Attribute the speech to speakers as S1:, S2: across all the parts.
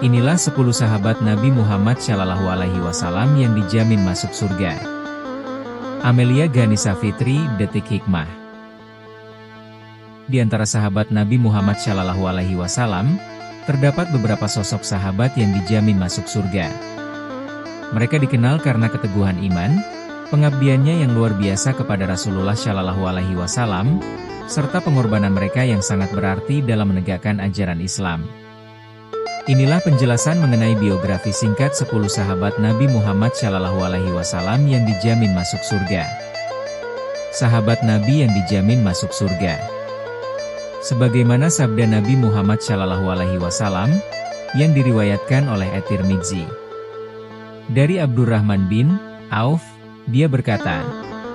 S1: Inilah 10 sahabat Nabi Muhammad SAW yang dijamin masuk surga. Amelia Ghanisa Fitri, Detik Hikmah. Di antara sahabat Nabi Muhammad SAW, terdapat beberapa sosok sahabat yang dijamin masuk surga. Mereka dikenal karena keteguhan iman, pengabdiannya yang luar biasa kepada Rasulullah SAW, serta pengorbanan mereka yang sangat berarti dalam menegakkan ajaran Islam. Inilah penjelasan mengenai biografi singkat 10 sahabat Nabi Muhammad SAW yang dijamin masuk surga. Sahabat Nabi yang dijamin masuk surga. Sebagaimana sabda Nabi Muhammad SAW yang diriwayatkan oleh At-Tirmidzi. Dari Abdurrahman bin Auf, dia berkata,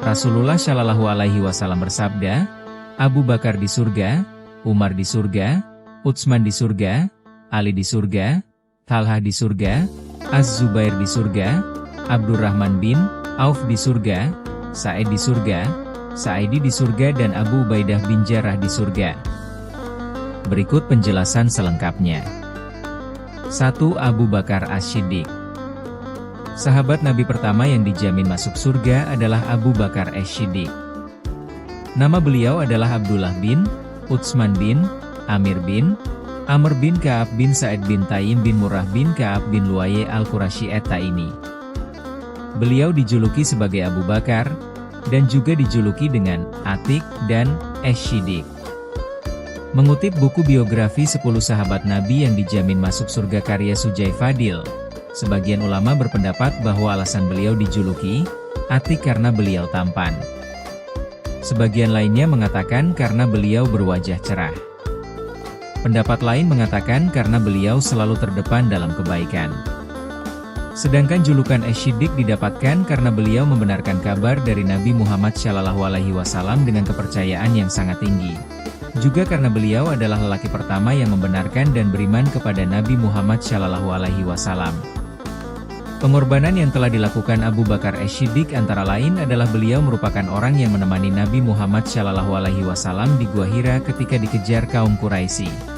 S1: Rasulullah SAW bersabda, Abu Bakar di surga, Umar di surga, Utsman di surga, Ali di surga, Talha di surga, Az-Zubair di surga, Abdurrahman bin Auf di surga, Sa'id di surga, Sa'idi di surga dan Abu Ubaidah bin Jarrah di surga. Berikut penjelasan selengkapnya. 1. Abu Bakar As-Siddiq. Sahabat Nabi pertama yang dijamin masuk surga adalah Abu Bakar As-Siddiq. Nama beliau adalah Abdullah bin Utsman bin Amir bin Amr bin Ka'ab bin Sa'id bin Taim bin Murrah bin Ka'ab bin Lu'ay al-Qurasyi at-Taimi. Beliau dijuluki sebagai Abu Bakar, dan juga dijuluki dengan Atik dan As-Siddiq. Mengutip buku biografi 10 sahabat Nabi yang dijamin masuk surga karya Sujai Fadil, sebagian ulama berpendapat bahwa alasan beliau dijuluki Atik karena beliau tampan. Sebagian lainnya mengatakan karena beliau berwajah cerah. Pendapat lain mengatakan karena beliau selalu terdepan dalam kebaikan. Sedangkan julukan As-Siddiq didapatkan karena beliau membenarkan kabar dari Nabi Muhammad SAW dengan kepercayaan yang sangat tinggi. Juga karena beliau adalah lelaki pertama yang membenarkan dan beriman kepada Nabi Muhammad SAW. Pengorbanan yang telah dilakukan Abu Bakar As-Siddiq antara lain adalah beliau merupakan orang yang menemani Nabi Muhammad SAW di Gua Hira ketika dikejar kaum Quraisy.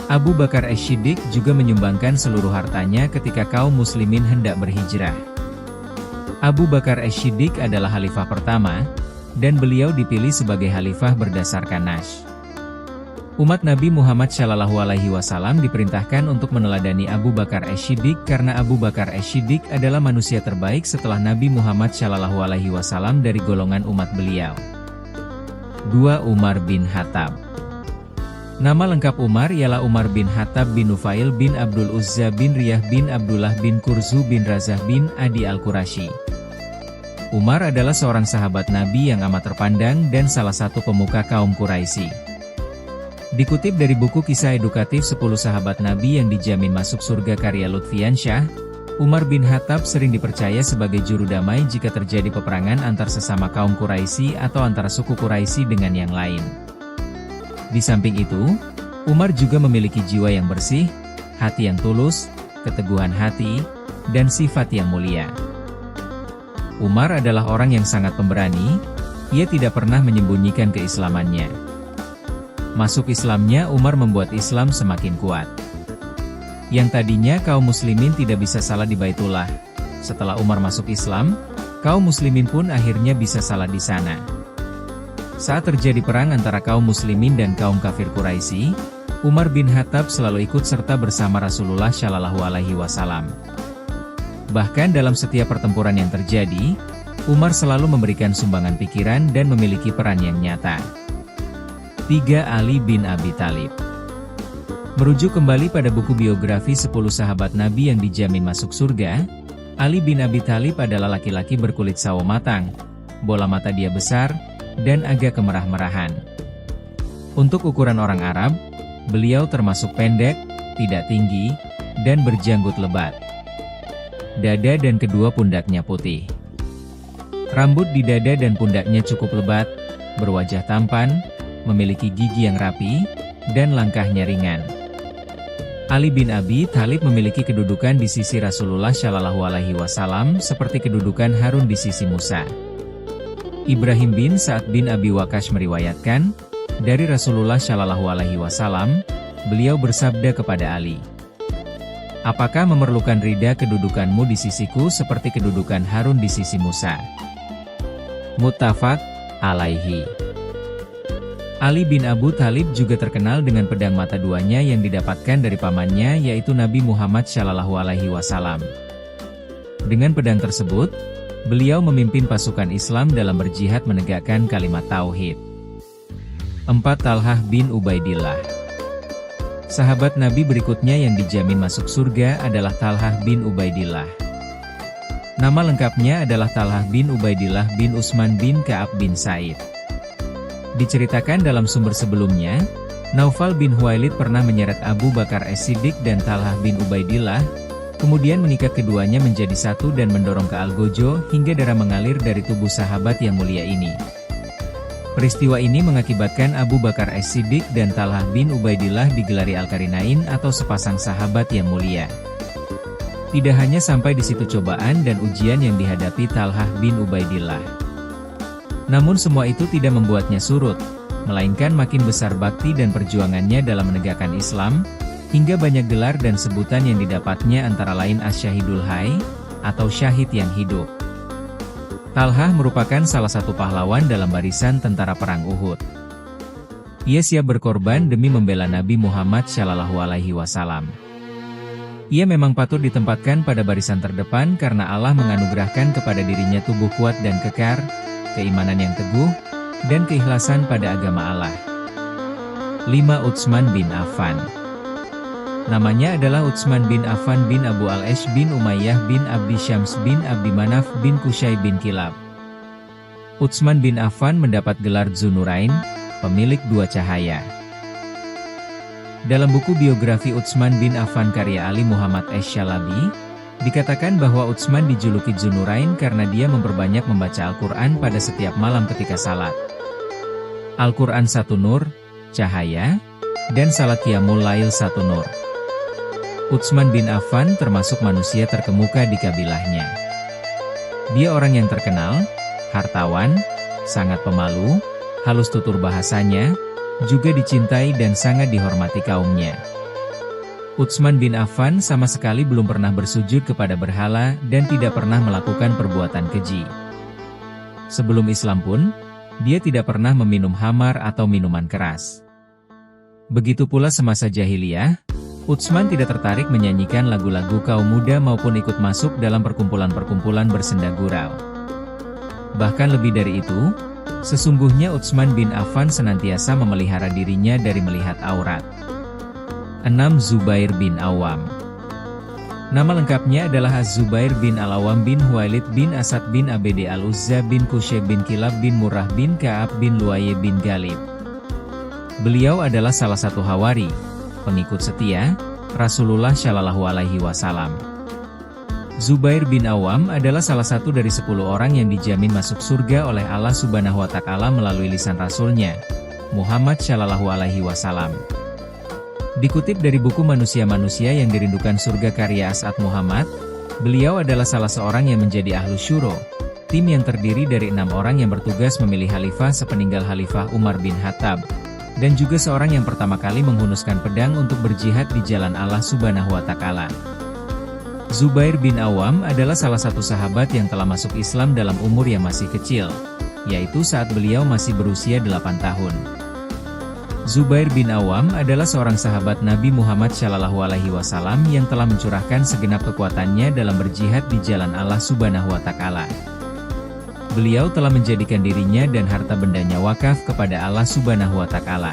S1: Abu Bakar As-Siddiq juga menyumbangkan seluruh hartanya ketika kaum muslimin hendak berhijrah. Abu Bakar As-Siddiq adalah khalifah pertama, dan beliau dipilih sebagai khalifah berdasarkan Nas. Umat Nabi Muhammad SAW diperintahkan untuk meneladani Abu Bakar As-Siddiq karena Abu Bakar As-Siddiq adalah manusia terbaik setelah Nabi Muhammad SAW dari golongan umat beliau. 2. Umar bin Khattab. Nama lengkap Umar ialah Umar bin Khattab bin Nufail bin Abdul Uzza bin Riyah bin Abdullah bin Kurzu bin Razah bin Adi al-Qurasyi. Umar adalah seorang sahabat Nabi yang amat terpandang dan salah satu pemuka kaum Quraisy. Dikutip dari buku kisah edukatif 10 sahabat Nabi yang dijamin masuk surga karya Lutfiansyah, Umar bin Khattab sering dipercaya sebagai juru damai jika terjadi peperangan antar sesama kaum Quraisy atau antara suku Quraisy dengan yang lain. Di samping itu, Umar juga memiliki jiwa yang bersih, hati yang tulus, keteguhan hati, dan sifat yang mulia. Umar adalah orang yang sangat pemberani, ia tidak pernah menyembunyikan keislamannya. Masuk Islamnya Umar membuat Islam semakin kuat. Yang tadinya kaum muslimin tidak bisa salah di Baitullah, setelah Umar masuk Islam, kaum muslimin pun akhirnya bisa salah di sana. Saat terjadi perang antara kaum muslimin dan kaum kafir Quraisy, Umar bin Khattab selalu ikut serta bersama Rasulullah SAW. Bahkan dalam setiap pertempuran yang terjadi, Umar selalu memberikan sumbangan pikiran dan memiliki peran yang nyata. 3. Ali bin Abi Thalib. Merujuk kembali pada buku biografi 10 sahabat Nabi yang dijamin masuk surga, Ali bin Abi Thalib adalah laki-laki berkulit sawo matang, bola mata dia besar, dan agak kemerah-merahan. Untuk ukuran orang Arab, beliau termasuk pendek, tidak tinggi, dan berjanggut lebat. Dada dan kedua pundaknya putih. Rambut di dada dan pundaknya cukup lebat, berwajah tampan, memiliki gigi yang rapi, dan langkahnya ringan. Ali bin Abi Thalib memiliki kedudukan di sisi Rasulullah SAW seperti kedudukan Harun di sisi Musa. Ibrahim bin Sa'ad bin Abi Waqqas meriwayatkan, dari Rasulullah SAW, beliau bersabda kepada Ali, Apakah memerlukan ridha kedudukanmu di sisiku seperti kedudukan Harun di sisi Musa? Muttafaq alaihi. Ali bin Abu Thalib juga terkenal dengan pedang mata duanya yang didapatkan dari pamannya, yaitu Nabi Muhammad SAW. Dengan pedang tersebut, beliau memimpin pasukan Islam dalam berjihad menegakkan kalimat tauhid. 4. Talhah bin Ubaidillah. Sahabat Nabi berikutnya yang dijamin masuk surga adalah Talhah bin Ubaidillah. Nama lengkapnya adalah Talhah bin Ubaidillah bin Utsman bin Ka'ab bin Sa'id. Diceritakan dalam sumber sebelumnya, Naufal bin Huwailid pernah menyeret Abu Bakar As-Siddiq dan Talhah bin Ubaidillah, kemudian mengikat keduanya menjadi satu dan mendorong ke Algojo hingga darah mengalir dari tubuh sahabat yang mulia ini. Peristiwa ini mengakibatkan Abu Bakar As-Siddiq dan Talhah bin Ubaidillah digelari Al-Qarinain atau sepasang sahabat yang mulia. Tidak hanya sampai di situ cobaan dan ujian yang dihadapi Talhah bin Ubaidillah. Namun semua itu tidak membuatnya surut, melainkan makin besar bakti dan perjuangannya dalam menegakkan Islam, hingga banyak gelar dan sebutan yang didapatnya antara lain Asy-Syahidul Hayy, atau syahid yang hidup. Talhah merupakan salah satu pahlawan dalam barisan tentara perang Uhud. Ia siap berkorban demi membela Nabi Muhammad SAW. Ia memang patut ditempatkan pada barisan terdepan karena Allah menganugerahkan kepada dirinya tubuh kuat dan kekar, keimanan yang teguh, dan keikhlasan pada agama Allah. 5. Utsman bin Affan. Namanya adalah Utsman bin Affan bin Abu al-Ash bin Umayyah bin Abdi Syams bin Abdi Manaf bin Qusay bin Kilab. Utsman bin Affan mendapat gelar Dzunurain, pemilik dua cahaya. Dalam buku biografi Utsman bin Affan karya Ali Muhammad Asy-Syalabi, dikatakan bahwa Utsman dijuluki Dzunurain karena dia memperbanyak membaca Al-Quran pada setiap malam ketika salat. Al-Quran satu nur, cahaya, dan salat qiyamul lail satu nur. Utsman bin Affan termasuk manusia terkemuka di kabilahnya. Dia orang yang terkenal, hartawan, sangat pemalu, halus tutur bahasanya, juga dicintai dan sangat dihormati kaumnya. Utsman bin Affan sama sekali belum pernah bersujud kepada berhala dan tidak pernah melakukan perbuatan keji. Sebelum Islam pun, dia tidak pernah meminum khamar atau minuman keras. Begitu pula semasa jahiliyah, Utsman tidak tertarik menyanyikan lagu-lagu kaum muda maupun ikut masuk dalam perkumpulan-perkumpulan bersenda gurau. Bahkan lebih dari itu, sesungguhnya Utsman bin Affan senantiasa memelihara dirinya dari melihat aurat. 6. Zubair bin Awam. Nama lengkapnya adalah Az-Zubair bin Al-Awam bin Huwailid bin Asad bin Abd al-Uzza bin Qusay bin Kilab bin Murrah bin Ka'ab bin Lu'ay bin Ghalib. Beliau adalah salah satu hawari, pengikut setia, Rasulullah SAW. Zubair bin Awam adalah salah satu dari 10 orang yang dijamin masuk surga oleh Allah Subhanahu wa Ta'ala melalui lisan Rasulnya, Muhammad SAW. Dikutip dari buku Manusia-Manusia yang Dirindukan Surga karya As'ad Muhammad, beliau adalah salah seorang yang menjadi Ahlus Syuro, tim yang terdiri dari 6 orang yang bertugas memilih khalifah sepeninggal Khalifah Umar bin Khattab, dan juga seorang yang pertama kali menghunuskan pedang untuk berjihad di jalan Allah Subhanahu wa Ta'ala. Zubair bin Awam adalah salah satu sahabat yang telah masuk Islam dalam umur yang masih kecil, yaitu saat beliau masih berusia 8 tahun. Zubair bin Awam adalah seorang sahabat Nabi Muhammad SAW yang telah mencurahkan segenap kekuatannya dalam berjihad di jalan Allah Subhanahu wa Ta'ala. Beliau telah menjadikan dirinya dan harta bendanya wakaf kepada Allah Subhanahu wa Ta'ala.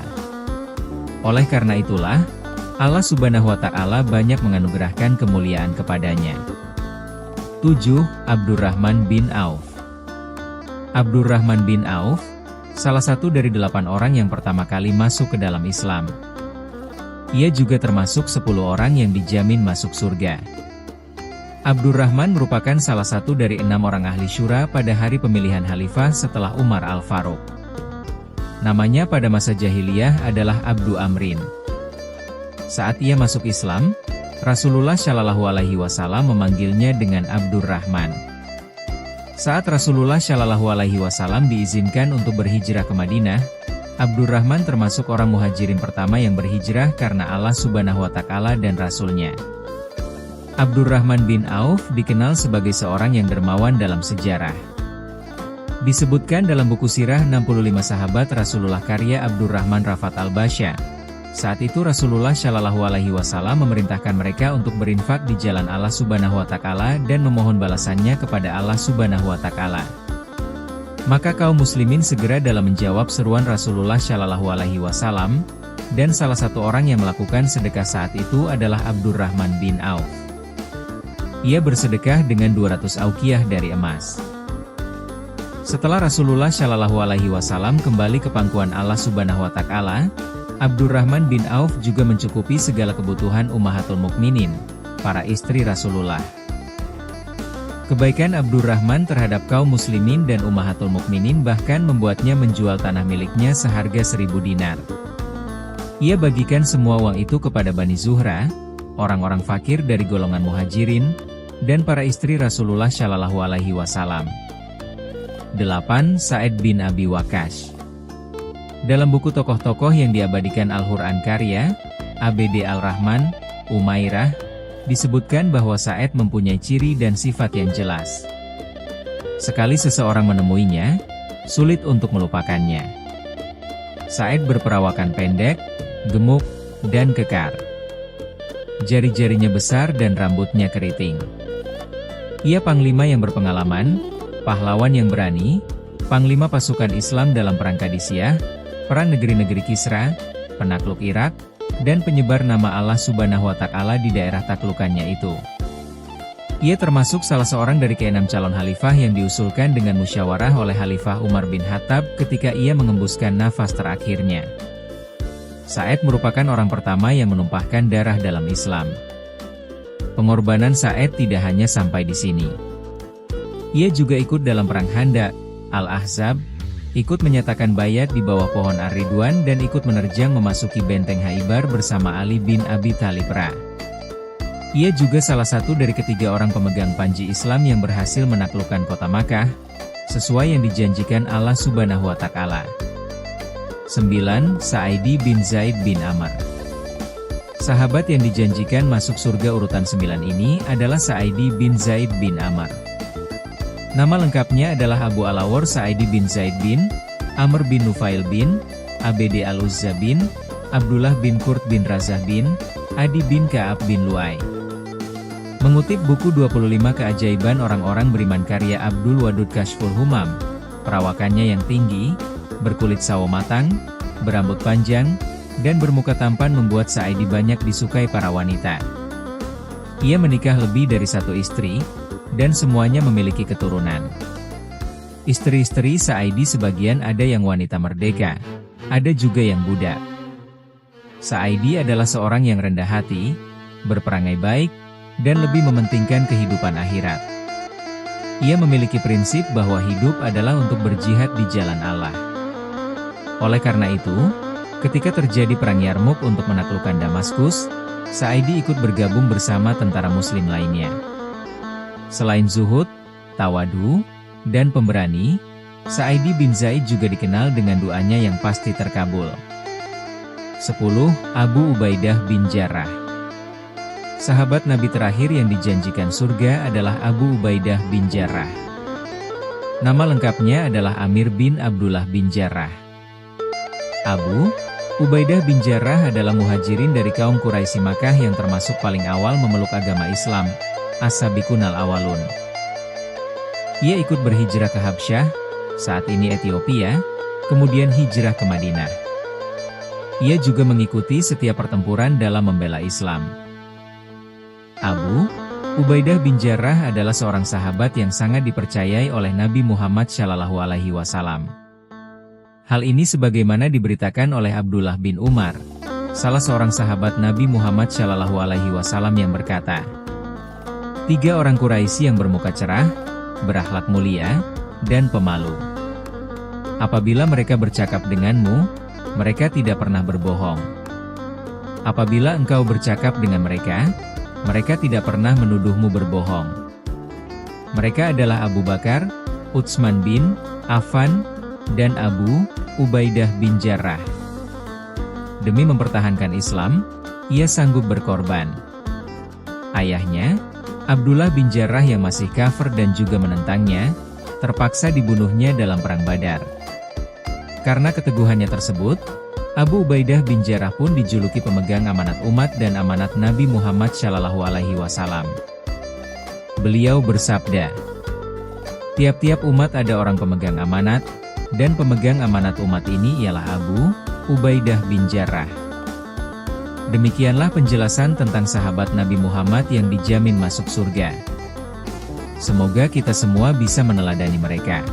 S1: Oleh karena itulah, Allah Subhanahu wa Ta'ala banyak menganugerahkan kemuliaan kepadanya. 7. Abdurrahman bin Auf. Abdurrahman bin Auf, salah satu dari 8 orang yang pertama kali masuk ke dalam Islam. Ia juga termasuk 10 orang yang dijamin masuk surga. Abdurrahman merupakan salah satu dari 6 orang ahli syura pada hari pemilihan khalifah setelah Umar Al-Faruq. Namanya pada masa jahiliyah adalah Abdu Amrin. Saat ia masuk Islam, Rasulullah SAW memanggilnya dengan Abdurrahman. Saat Rasulullah SAW diizinkan untuk berhijrah ke Madinah, Abdurrahman termasuk orang muhajirin pertama yang berhijrah karena Allah Subhanahu wa Ta'ala dan Rasul-Nya. Abdurrahman bin Auf dikenal sebagai seorang yang dermawan dalam sejarah. Disebutkan dalam buku Sirah 65 Sahabat Rasulullah karya Abdurrahman Rafat Al-Basya. Saat itu Rasulullah Shallallahu Alaihi Wasallam memerintahkan mereka untuk berinfak di jalan Allah Subhanahu Wa Taala dan memohon balasannya kepada Allah Subhanahu Wa Taala. Maka kaum muslimin segera dalam menjawab seruan Rasulullah Shallallahu Alaihi Wasallam, dan salah satu orang yang melakukan sedekah saat itu adalah Abdurrahman bin Auf. Ia bersedekah dengan 200 auqiyah dari emas. Setelah Rasulullah Shallallahu Alaihi Wasallam kembali ke pangkuan Allah Subhanahu Wa Taala, Abdurrahman bin Auf juga mencukupi segala kebutuhan Ummahatul Mukminin, para istri Rasulullah. Kebaikan Abdurrahman terhadap kaum muslimin dan Ummahatul Mukminin bahkan membuatnya menjual tanah miliknya seharga 1000 dinar. Ia bagikan semua uang itu kepada Bani Zuhra, orang-orang fakir dari golongan muhajirin, dan para istri Rasulullah Shallallahu Alaihi Wasallam. 8. Sa'id bin Abi Waqqas. Dalam buku tokoh-tokoh yang diabadikan Al-Quran karya ABD Al-Rahman, Umairah, disebutkan bahwa Sa'id mempunyai ciri dan sifat yang jelas. Sekali seseorang menemuinya, sulit untuk melupakannya. Sa'id berperawakan pendek, gemuk, dan kekar. Jari-jarinya besar dan rambutnya keriting. Ia panglima yang berpengalaman, pahlawan yang berani, panglima pasukan Islam dalam perang Qadisiyah, perang negeri-negeri Kisra, penakluk Irak, dan penyebar nama Allah Subhanahu Wa Taala di daerah taklukannya itu. Ia termasuk salah seorang dari ke-6 calon khalifah yang diusulkan dengan musyawarah oleh Khalifah Umar bin Khattab ketika ia mengembuskan nafas terakhirnya. Sa'id merupakan orang pertama yang menumpahkan darah dalam Islam. Pengorbanan Sa'id tidak hanya sampai di sini. Ia juga ikut dalam perang Khandaq, Al-Ahzab, ikut menyatakan bayat di bawah pohon Ar-Ridwan dan ikut menerjang memasuki benteng Khaibar bersama Ali bin Abi Thalib. Ia juga salah satu dari ketiga orang pemegang panji Islam yang berhasil menaklukkan kota Makkah, sesuai yang dijanjikan Allah Subhanahu Wa Taala. 9. Sa'idi bin Zaid bin Amr. Sahabat yang dijanjikan masuk surga urutan 9 ini adalah Sa'idi bin Zaid bin Amr. Nama lengkapnya adalah Abu Alawar Sa'idi bin Zaid bin Amr bin Nufail bin ABD Al-Uzza bin Abdullah bin Qurt bin Razah bin Adi bin Ka'ab bin Lu'ay. Mengutip buku 25 keajaiban orang-orang beriman karya Abdul Wadud Kashful Humam, perawakannya yang tinggi, berkulit sawo matang, berambut panjang, dan bermuka tampan membuat Sa'idi banyak disukai para wanita. Ia menikah lebih dari satu istri, dan semuanya memiliki keturunan. Istri-istri Sa'idi sebagian ada yang wanita merdeka, ada juga yang budak. Sa'idi adalah seorang yang rendah hati, berperangai baik, dan lebih mementingkan kehidupan akhirat. Ia memiliki prinsip bahwa hidup adalah untuk berjihad di jalan Allah. Oleh karena itu, ketika terjadi perang Yarmuk untuk menaklukkan Damaskus, Sa'idi ikut bergabung bersama tentara muslim lainnya. Selain zuhud, tawadu, dan pemberani, Sa'idi bin Zaid juga dikenal dengan doanya yang pasti terkabul. 10. Abu Ubaidah bin Jarrah. Sahabat Nabi terakhir yang dijanjikan surga adalah Abu Ubaidah bin Jarrah. Nama lengkapnya adalah Amir bin Abdullah bin Jarrah. Abu Ubaidah bin Jarrah adalah muhajirin dari kaum Quraisy Makkah yang termasuk paling awal memeluk agama Islam, As-Sabiqunal Awalun. Ia ikut berhijrah ke Habsyah, saat ini Ethiopia, kemudian hijrah ke Madinah. Ia juga mengikuti setiap pertempuran dalam membela Islam. Abu Ubaidah bin Jarrah adalah seorang sahabat yang sangat dipercayai oleh Nabi Muhammad SAW. Hal ini sebagaimana diberitakan oleh Abdullah bin Umar, salah seorang sahabat Nabi Muhammad SAW yang berkata, 3 orang Quraisy yang bermuka cerah, berakhlak mulia, dan pemalu. Apabila mereka bercakap denganmu, mereka tidak pernah berbohong. Apabila engkau bercakap dengan mereka, mereka tidak pernah menuduhmu berbohong. Mereka adalah Abu Bakar, Utsman bin Affan, dan Abu Ubaidah bin Jarrah. Demi mempertahankan Islam, ia sanggup berkorban. Ayahnya, Abdullah bin Jarrah yang masih kafir dan juga menentangnya, terpaksa dibunuhnya dalam Perang Badar. Karena keteguhannya tersebut, Abu Ubaidah bin Jarrah pun dijuluki pemegang amanat umat dan amanat Nabi Muhammad SAW. Beliau bersabda, "Tiap-tiap umat ada orang pemegang amanat, dan pemegang amanat umat ini ialah Abu Ubaidah bin Jarrah." Demikianlah penjelasan tentang sahabat Nabi Muhammad yang dijamin masuk surga. Semoga kita semua bisa meneladani mereka.